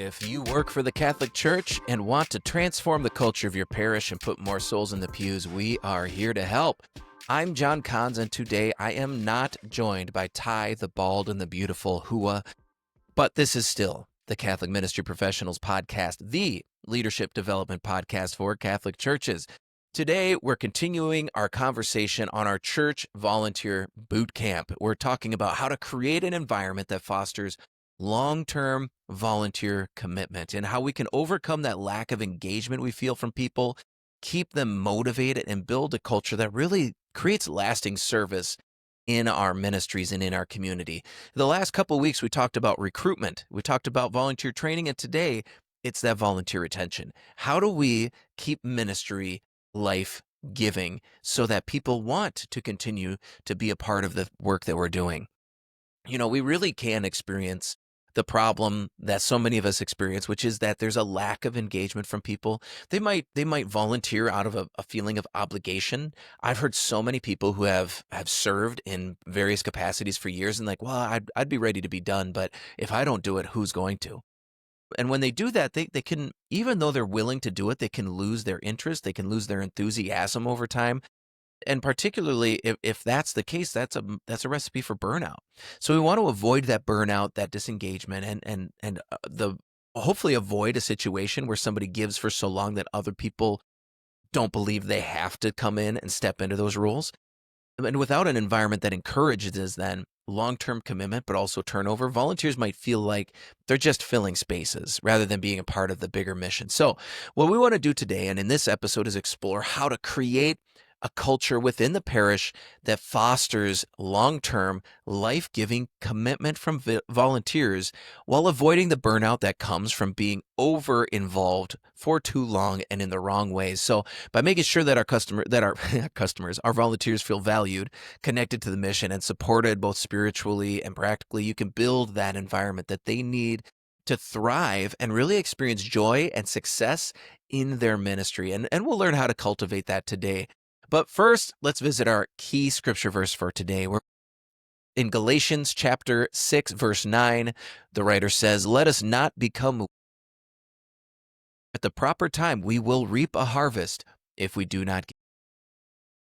If you work for the Catholic Church and want to transform the culture of your parish and put more souls in the pews, we are here to help. I'm John Kahns, and today I am not joined by Ty, the bald and the beautiful Hua, but this is still the Catholic Ministry Professionals Podcast, the leadership development podcast for Catholic churches. Today, we're continuing our conversation on our church volunteer bootcamp. We're talking about how to create an environment that fosters long-term volunteer commitment and how we can overcome that lack of engagement we feel from people, keep them motivated, and build a culture that really creates lasting service in our ministries and in our community. The last couple of weeks, we talked about recruitment. We talked about volunteer training, and today it's that volunteer retention. How do we keep ministry life-giving so that people want to continue to be a part of the work that we're doing? You know, we really can experience the problem that so many of us experience, which is that there's a lack of engagement from people. They might volunteer out of a feeling of obligation. I've heard so many people who have served in various capacities for years and like, well, I'd be ready to be done, but if I don't do it, who's going to? And when they do that, they can, even though they're willing to do it, they can lose their interest, they can lose their enthusiasm over time. And particularly if that's the case, that's a recipe for burnout. So we want to avoid that burnout, that disengagement, and hopefully avoid a situation where somebody gives for so long that other people don't believe they have to come in and step into those roles. And without an environment that encourages then long-term commitment, but also turnover, volunteers might feel like they're just filling spaces rather than being a part of the bigger mission. So what we want to do today, and in this episode, is explore how to create a culture within the parish that fosters long-term, life-giving commitment from volunteers while avoiding the burnout that comes from being over-involved for too long and in the wrong ways. So by making sure that our volunteers feel valued, connected to the mission, and supported both spiritually and practically, you can build that environment that they need to thrive and really experience joy and success in their ministry. And we'll learn how to cultivate that today. But first, let's visit our key scripture verse for today. We're in Galatians chapter 6, verse 9. The writer says, "Let us not become at the proper time. We will reap a harvest if we do not."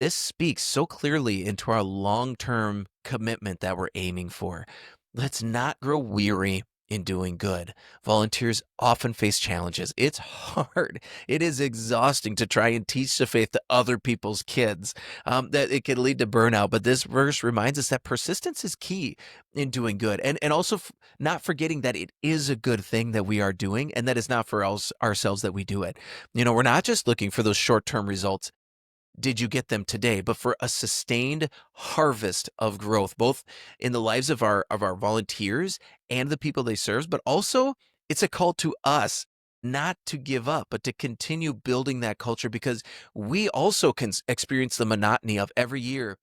This speaks so clearly into our long-term commitment that we're aiming for. Let's not grow weary in doing good. Volunteers often face challenges. It's hard. It is exhausting to try and teach the faith to other people's kids, that it can lead to burnout. But this verse reminds us that persistence is key in doing good, and also not forgetting that it is a good thing that we are doing and that it's not for ourselves that we do it. You know, we're not just looking for those short-term results. Did you get them today? But for a sustained harvest of growth, both in the lives of our volunteers and the people they serve, but also it's a call to us not to give up, but to continue building that culture, because we also can experience the monotony of every year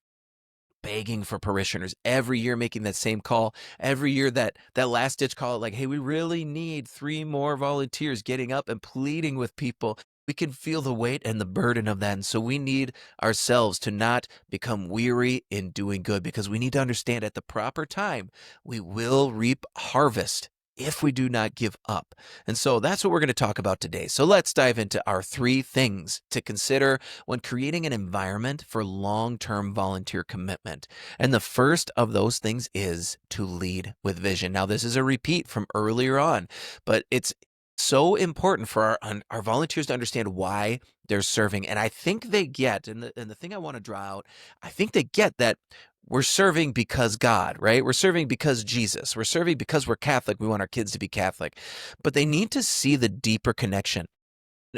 begging for parishioners, every year making that same call, every year that last ditch call, like, hey, we really need 3 more volunteers, getting up and pleading with people. We can feel the weight and the burden of that. And so we need ourselves to not become weary in doing good, because we need to understand at the proper time, we will reap harvest if we do not give up. And so that's what we're going to talk about today. So let's dive into our 3 things to consider when creating an environment for long-term volunteer commitment. And the first of those things is to lead with vision. Now, this is a repeat from earlier on, but it's so important for our volunteers to understand why they're serving. And I think they get, and the thing I want to draw out, I think they get that we're serving because God, right? We're serving because Jesus. We're serving because we're Catholic. We want our kids to be Catholic. But they need to see the deeper connection.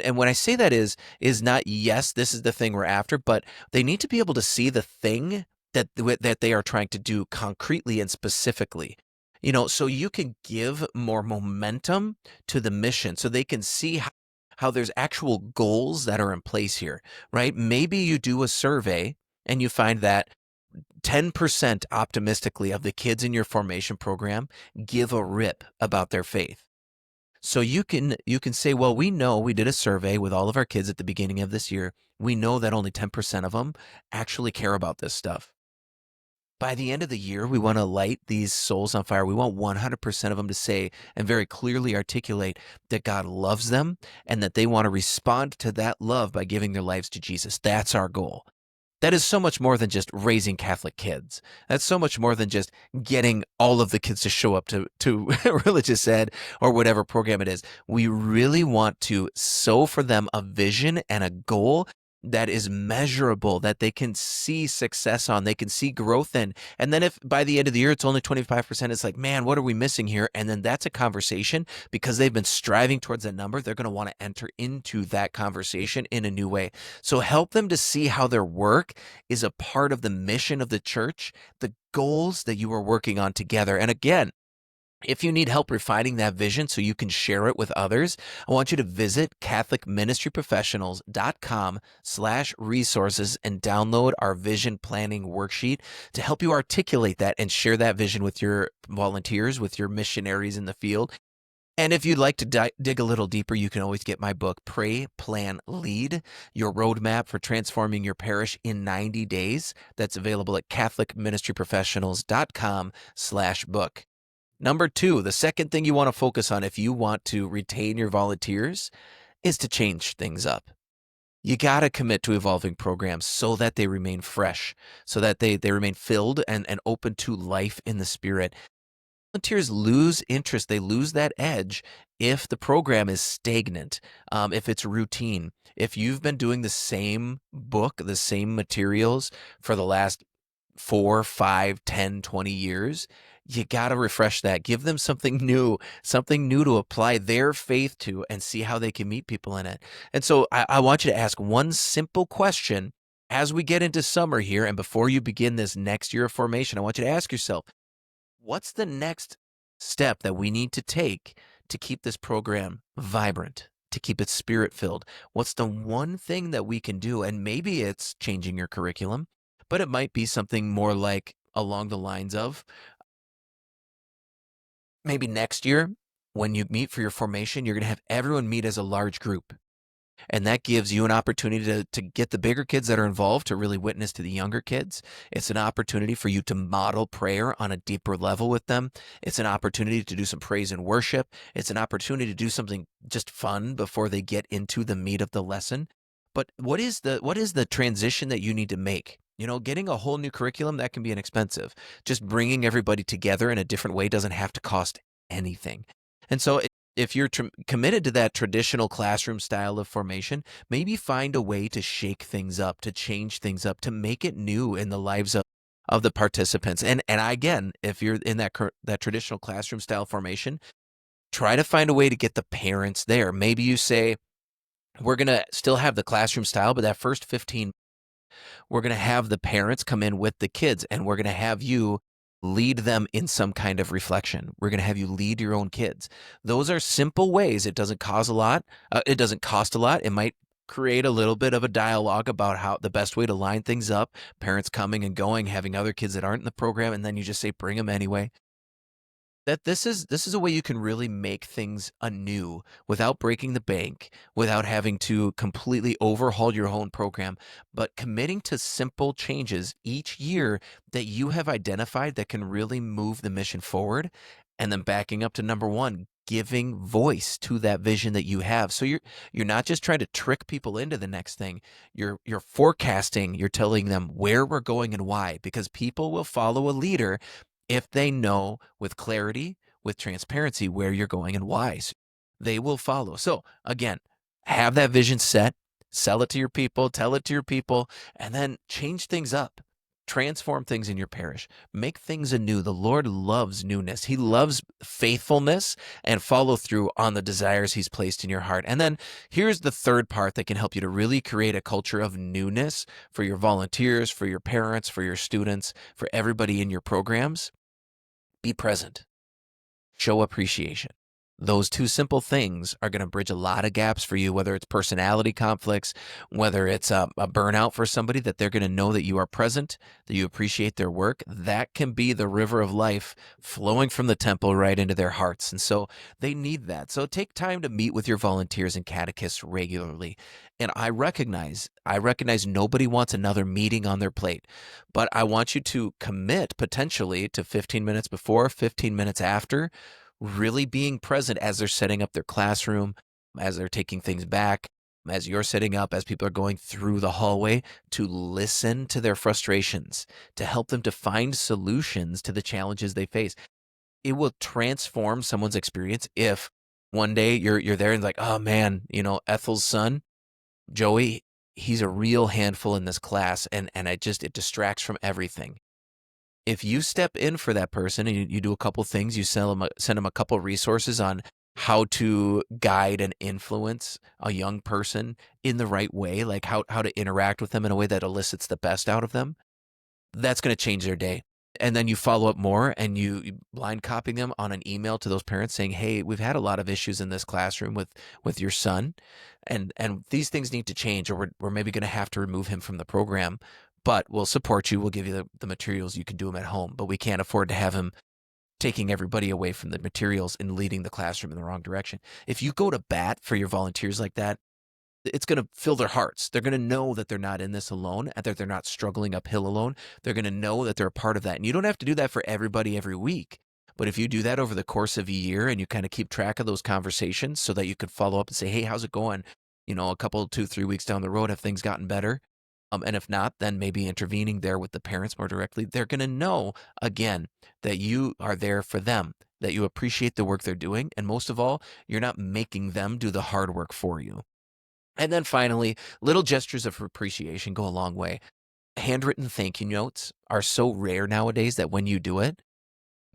And when I say that is not, yes, this is the thing we're after, but they need to be able to see the thing that they are trying to do concretely and specifically. You know, so you can give more momentum to the mission, so they can see how there's actual goals that are in place here, right? Maybe you do a survey and you find that 10% optimistically of the kids in your formation program give a rip about their faith. So you can say, well, we know, we did a survey with all of our kids at the beginning of this year. We know that only 10% of them actually care about this stuff. By the end of the year, we want to light these souls on fire. We want 100% of them to say and very clearly articulate that God loves them and that they want to respond to that love by giving their lives to Jesus. That's our goal. That is so much more than just raising Catholic kids. That's so much more than just getting all of the kids to show up to religious ed or whatever program it is. We really want to sow for them a vision and a goal that is measurable, that they can see success on, they can see growth in. And then if by the end of the year it's only 25%, it's like, man, what are we missing here? And then that's a conversation because they've been striving towards that number. They're going to want to enter into that conversation in a new way. So help them to see how their work is a part of the mission of the church, the goals that you are working on together. And again, if you need help refining that vision so you can share it with others, I want you to visit catholicministryprofessionals.com/resources and download our vision planning worksheet to help you articulate that and share that vision with your volunteers, with your missionaries in the field. And if you'd like to dig a little deeper, you can always get my book, Pray, Plan, Lead, Your Roadmap for Transforming Your Parish in 90 Days. That's available at catholicministryprofessionals.com/book. Number 2, the second thing you want to focus on if you want to retain your volunteers is to change things up. You got to commit to evolving programs so that they remain fresh, so that they remain filled and open to life in the Spirit. Volunteers lose interest, they lose that edge if the program is stagnant, if it's routine. If you've been doing the same book, the same materials for the last 4, 5, 10, 20 years, you got to refresh that. Give them something new to apply their faith to and see how they can meet people in it. And so I want you to ask one simple question as we get into summer here and before you begin this next year of formation. I want you to ask yourself, what's the next step that we need to take to keep this program vibrant, to keep it spirit-filled? What's the one thing that we can do? And maybe it's changing your curriculum, but it might be something more like along the lines of maybe next year when you meet for your formation, you're going to have everyone meet as a large group. And that gives you an opportunity to get the bigger kids that are involved to really witness to the younger kids. It's an opportunity for you to model prayer on a deeper level with them. It's an opportunity to do some praise and worship. It's an opportunity to do something just fun before they get into the meat of the lesson. But what is the transition that you need to make? You know, getting a whole new curriculum, that can be inexpensive. Just bringing everybody together in a different way doesn't have to cost anything. And so if you're committed to that traditional classroom style of formation, maybe find a way to shake things up, to change things up, to make it new in the lives of the participants. And again, if you're in that traditional classroom style formation, try to find a way to get the parents there. Maybe you say, we're going to still have the classroom style, but that first 15, we're going to have the parents come in with the kids, and we're going to have you lead them in some kind of reflection. We're going to have you lead your own kids. Those are simple ways. It doesn't cost a lot. It doesn't cost a lot. It might create a little bit of a dialogue about how the best way to line things up, parents coming and going, having other kids that aren't in the program, and then you just say, bring them anyway. That this is a way you can really make things anew without breaking the bank, without having to completely overhaul your own program, but committing to simple changes each year that you have identified that can really move the mission forward. And then backing up to number 1, giving voice to that vision that you have. So you're not just trying to trick people into the next thing. You're forecasting, you're telling them where we're going and why, because people will follow a leader if they know with clarity, with transparency, where you're going and why. So they will follow. So again, have that vision set, sell it to your people, tell it to your people, and then change things up. Transform things in your parish. Make things anew. The Lord loves newness. He loves faithfulness and follow through on the desires He's placed in your heart. And then here's the third part that can help you to really create a culture of newness for your volunteers, for your parents, for your students, for everybody in your programs. Be present. Show appreciation. those two simple things are going to bridge a lot of gaps for you, whether it's personality conflicts, whether it's a burnout for somebody, that they're going to know that you are present, that you appreciate their work. That can be the river of life flowing from the temple right into their hearts. And so they need that. So take time to meet with your volunteers and catechists regularly. And I recognize nobody wants another meeting on their plate, but I want you to commit potentially to 15 minutes before, 15 minutes after, really being present as they're setting up their classroom, as they're taking things back, as you're setting up, as people are going through the hallway, to listen to their frustrations, to help them to find solutions to the challenges they face. It will transform someone's experience if one day you're there and like, oh man, Ethel's son, Joey, he's a real handful in this class, and it distracts from everything. If you step in for that person and you do a couple things, you send them a couple resources on how to guide and influence a young person in the right way, like how to interact with them in a way that elicits the best out of them, that's going to change their day. And then you follow up more and you blind copying them on an email to those parents saying, hey, we've had a lot of issues in this classroom with your son, and these things need to change, or we're maybe going to have to remove him from the program, but we'll support you. We'll give you the materials. You can do them at home, but we can't afford to have him taking everybody away from the materials and leading the classroom in the wrong direction. If you go to bat for your volunteers like that, it's going to fill their hearts. They're going to know that they're not in this alone, and that they're not struggling uphill alone. They're going to know that they're a part of that. And you don't have to do that for everybody every week. But if you do that over the course of a year and you kind of keep track of those conversations so that you could follow up and say, hey, how's it going? A couple, 2, 3 weeks down the road, have things gotten better? And if not, then maybe intervening there with the parents more directly. They're going to know, again, that you are there for them, that you appreciate the work they're doing. And most of all, you're not making them do the hard work for you. And then finally, little gestures of appreciation go a long way. Handwritten thank you notes are so rare nowadays that when you do it,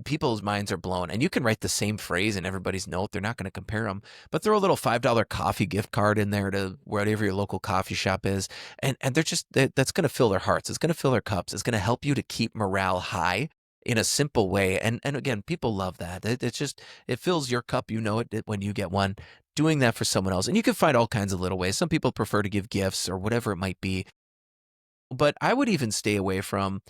people's minds are blown. And you can write the same phrase in everybody's note. They're not going to compare them, but throw a little $5 coffee gift card in there to wherever your local coffee shop is. And that's going to fill their hearts. It's going to fill their cups. It's going to help you to keep morale high in a simple way. And again, people love that. It fills your cup. When you get one. Doing that for someone else. And you can find all kinds of little ways. Some people prefer to give gifts or whatever it might be. But I would even stay away from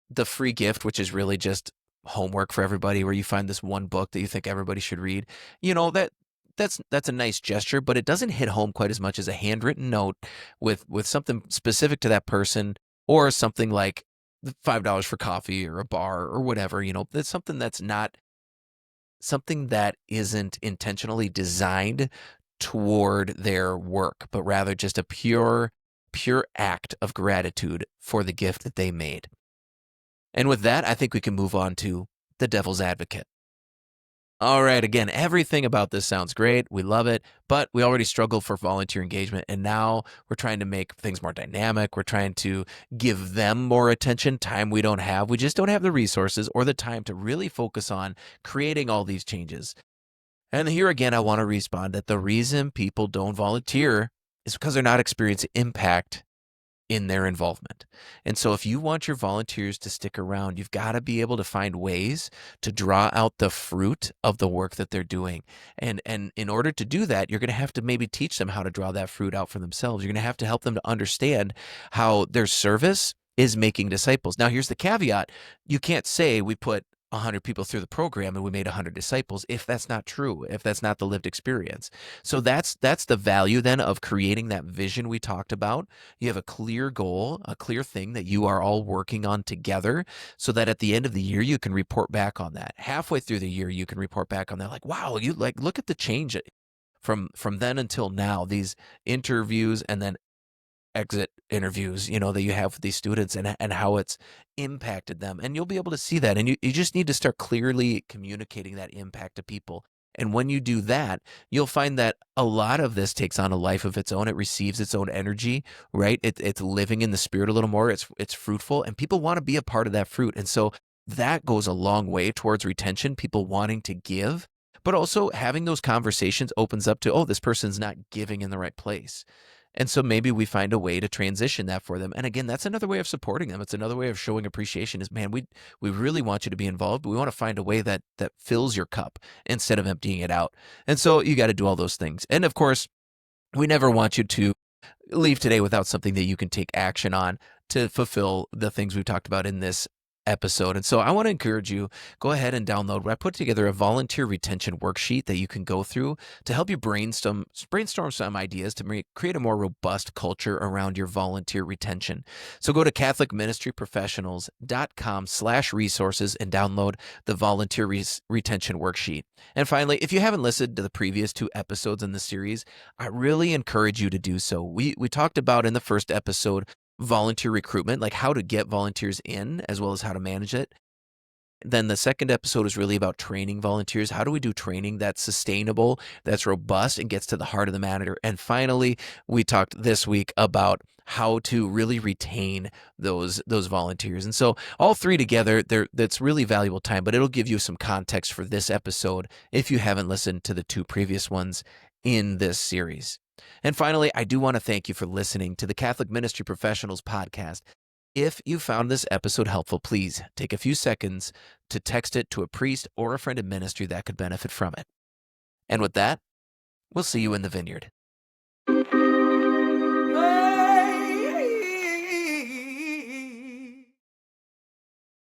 the free gift, which is really just homework for everybody, where you find this one book that you think everybody should read. That's a nice gesture, but it doesn't hit home quite as much as a handwritten note with something specific to that person, or something like $5 for coffee or a bar or whatever. That's something that isn't intentionally designed toward their work, but rather just a pure act of gratitude for the gift that they made. And with that, I think we can move on to the devil's advocate. All right, again, everything about this sounds great. We love it, but we already struggled for volunteer engagement, and now we're trying to make things more dynamic. We're trying to give them more attention, time we don't have. We just don't have the resources or the time to really focus on creating all these changes. And here again, I want to respond that the reason people don't volunteer is because they're not experiencing impact in their involvement. And so if you want your volunteers to stick around, you've got to be able to find ways to draw out the fruit of the work that they're doing. And in order to do that, you're going to have to maybe teach them how to draw that fruit out for themselves. You're going to have to help them to understand how their service is making disciples. Now, here's the caveat. You can't say we put 100 people through the program and we made 100 disciples if that's not true, if that's not the lived experience. So that's the value then of creating that vision we talked about. You have a clear goal, a clear thing that you are all working on together, so that at the end of the year you can report back on that. Halfway through the year you can report back on that, like, wow, look at the change from then until now, these interviews and then exit interviews, that you have with these students, and how it's impacted them. And you'll be able to see that. And you just need to start clearly communicating that impact to people. And when you do that, you'll find that a lot of this takes on a life of its own. It receives its own energy, right? It's living in the spirit a little more. It's fruitful, and people want to be a part of that fruit. And so that goes a long way towards retention, people wanting to give, but also having those conversations opens up to, oh, this person's not giving in the right place. And so maybe we find a way to transition that for them. And again, that's another way of supporting them. It's another way of showing appreciation is, man, we really want you to be involved, but we want to find a way that fills your cup instead of emptying it out. And so you got to do all those things. And of course, we never want you to leave today without something that you can take action on to fulfill the things we've talked about in this episode. And so I want to encourage you, go ahead and download. I put together a volunteer retention worksheet that you can go through to help you brainstorm some ideas to create a more robust culture around your volunteer retention. So go to catholicministryprofessionals.com/resources and download the volunteer retention worksheet. And finally, if you haven't listened to the previous 2 episodes in the series, I really encourage you to do so. We talked about in the first episode volunteer recruitment, like how to get volunteers in as well as how to manage it. Then the second episode is really about training volunteers. How do we do training that's sustainable, that's robust, and gets to the heart of the matter? And finally, we talked this week about how to really retain those volunteers. And so all 3 together, that's really valuable time, but it'll give you some context for this episode if you haven't listened to the 2 previous ones in this series. And finally, I do want to thank you for listening to the Catholic Ministry Professionals podcast. If you found this episode helpful, please take a few seconds to text it to a priest or a friend in ministry that could benefit from it. And with that, we'll see you in the vineyard.